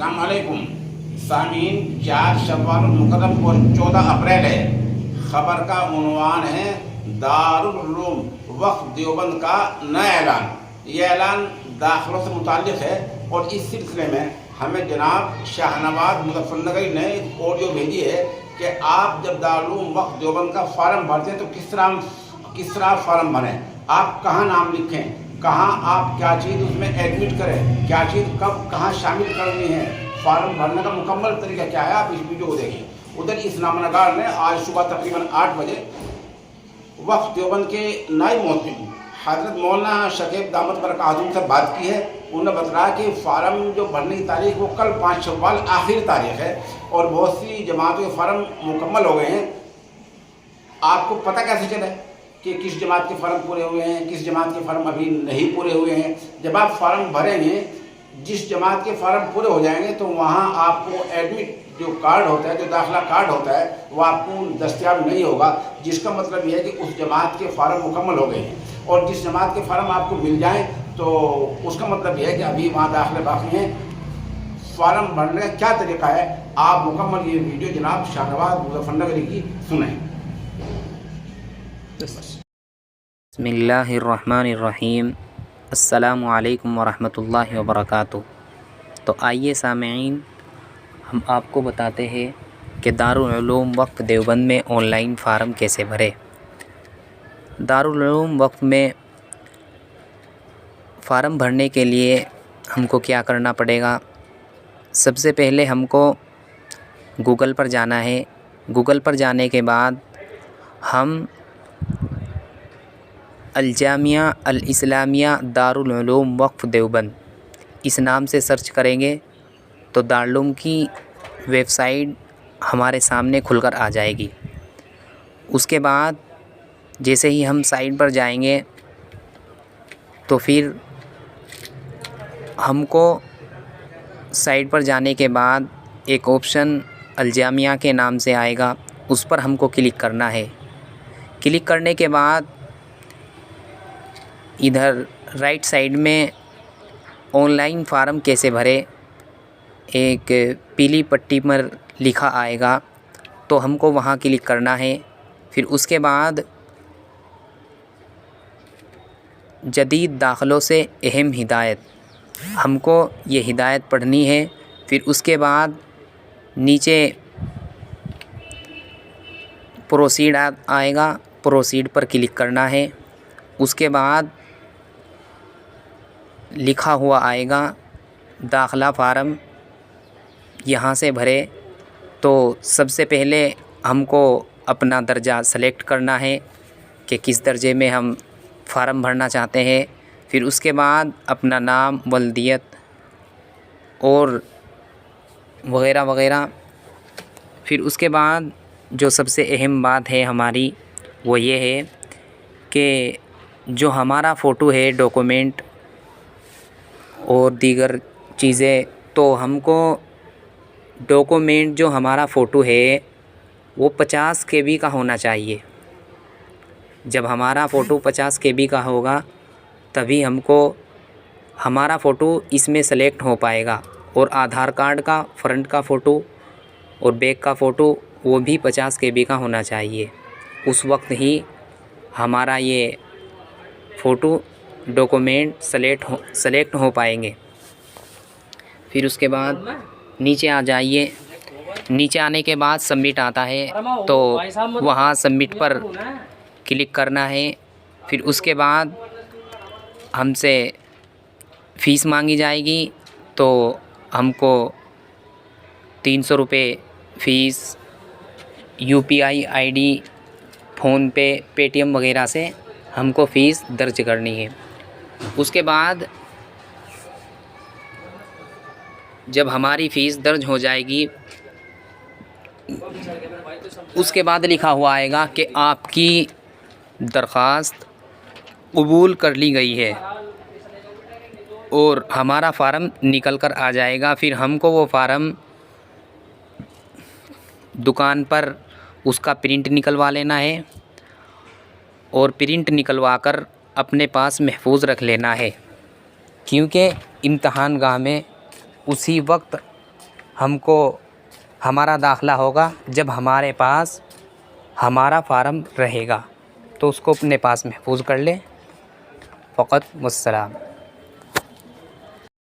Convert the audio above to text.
अस्सलाम वालेकुम सामीन। 4 शव्वाल मुकर्रम और 14 अप्रैल है। ख़बर का उन्वान है दारुल उलूम वक्फ देवबंद का नया ऐलान। यह ऐलान दाखिलों से मुताल्लिक़ है और इस सिलसिले में हमें जनाब शाहनवाज मुज़फ़्फ़रनगरी ने एक ऑडियो भेजी है कि आप जब दारुल उलूम वक्फ देवबंद का फार्म भरते हैं तो किस तरह फार्म भरें, आप कहाँ नाम लिखें, कहाँ आप क्या चीज़ उसमें एडमिट करें, क्या चीज़ कब कहाँ शामिल करनी है, फार्म भरने का मुकम्मल तरीका क्या है, आप इस वीडियो को देखिए। उधर इस नामनगार ने आज सुबह तकरीबन 8 बजे वक्फ देवबंद के नायब मोहतमिम हज़रत मौलाना शकीब दामद बरकातहू से बात की है। उन्होंने बताया कि फार्म जो भरने की तारीख वो कल 5 शव्वाल आखिरी तारीख है और बहुत सी जमातों के फार्म मुकम्मल हो गए हैं। आपको पता कैसे चले कि किस जमात के फार्म पूरे हुए हैं, किस जमात के फार्म अभी नहीं पूरे हुए हैं? जब आप फार्म भरेंगे, जिस जमात के फार्म पूरे हो जाएंगे तो वहाँ आपको एडमिट जो कार्ड होता है, जो दाखिला कार्ड होता है, वो आपको दस्तयाब नहीं होगा, जिसका मतलब यह है कि उस जमात के फार्म मुकम्मल हो गए हैं। और जिस जमात के फार्म आपको मिल जाएँ तो उसका मतलब यह है कि अभी वहाँ दाखिले बाकी हैं। फार्म भरने का क्या तरीका है, आप मुकम्मल ये वीडियो जनाब शाहनवाज मुज़फ़्फ़रनगरी की सुनें। बिस्मिल्लाहिर्रहमानिर्रहीम। अस्सलामु अलैकुम वरहमतुल्लाहि वबरकातुहू। तो आइए सामीईन, हम आपको बताते हैं कि दारुल उलूम वक्फ देवबंद में ऑनलाइन फ़ार्म कैसे भरें। दारुल उलूम वक्फ में फ़ार्म भरने के लिए हमको क्या करना पड़ेगा? सबसे पहले हमको गूगल पर जाना है। गूगल पर जाने के बाद हम अल जामिया अल इस्लामिया दारुल उलूम वक्फ देवबंद इस नाम से सर्च करेंगे तो दारुल उलूम की वेबसाइट हमारे सामने खुलकर आ जाएगी। उसके बाद जैसे ही हम साइट पर जाएंगे तो फिर हमको साइट पर जाने के बाद एक ऑप्शन अल जामिया के नाम से आएगा, उस पर हमको क्लिक करना है। क्लिक करने के बाद इधर राइट साइड में ऑनलाइन फ़ार्म कैसे भरें एक पीली पट्टी पर लिखा आएगा, तो हमको वहाँ क्लिक करना है। फिर उसके बाद जदीद दाखिलों से अहम हिदायत, हमको ये हिदायत पढ़नी है। फिर उसके बाद नीचे प्रोसीड आएगा, प्रोसीड पर क्लिक करना है। उसके बाद लिखा हुआ आएगा दाखिला फ़ार्म, यहाँ से भरे। तो सबसे पहले हमको अपना दर्जा सेलेक्ट करना है कि किस दर्जे में हम फ़ार्म भरना चाहते हैं। फिर उसके बाद अपना नाम, वल्दियत और वग़ैरह वग़ैरह। फिर उसके बाद जो सबसे अहम बात है हमारी वो ये है कि जो हमारा फ़ोटो है, डॉक्यूमेंट और दीगर चीज़ें, तो हमको डॉक्यूमेंट जो हमारा फ़ोटो है वो 50 KB का होना चाहिए। जब हमारा फ़ोटो 50 KB का होगा तभी हमको हमारा फ़ोटो इसमें सेलेक्ट हो पाएगा। और आधार कार्ड का फ्रंट का फ़ोटो और बैक का फ़ोटो वो भी 50 KB का होना चाहिए। उस वक्त ही हमारा ये फ़ोटो डॉक्यूमेंट सेलेक्ट हो पाएंगे। फिर उसके बाद नीचे आ जाइए। नीचे आने के बाद सबमिट आता है, तो वहाँ सबमिट पर क्लिक करना है। फिर उसके बाद हमसे फ़ीस मांगी जाएगी, तो हमको 300 रुपये fees UPI ID, PhonePe, Paytm वगैरह से हमको फ़ीस दर्ज करनी है। उसके बाद जब हमारी फ़ीस दर्ज हो जाएगी, उसके बाद लिखा हुआ आएगा कि आपकी दरख्वास्त कबूल कर ली गई है और हमारा फ़ार्म निकल कर आ जाएगा। फिर हमको वो फ़ार्म दुकान पर उसका प्रिंट निकलवा लेना है और प्रिंट निकलवा कर अपने पास महफूज रख लेना है, क्योंकि इम्तहान गाह में उसी वक्त हमको हमारा दाखिला होगा जब हमारे पास हमारा फार्म रहेगा, तो उसको अपने पास महफूज कर लें। फ़क़त वस्सलाम।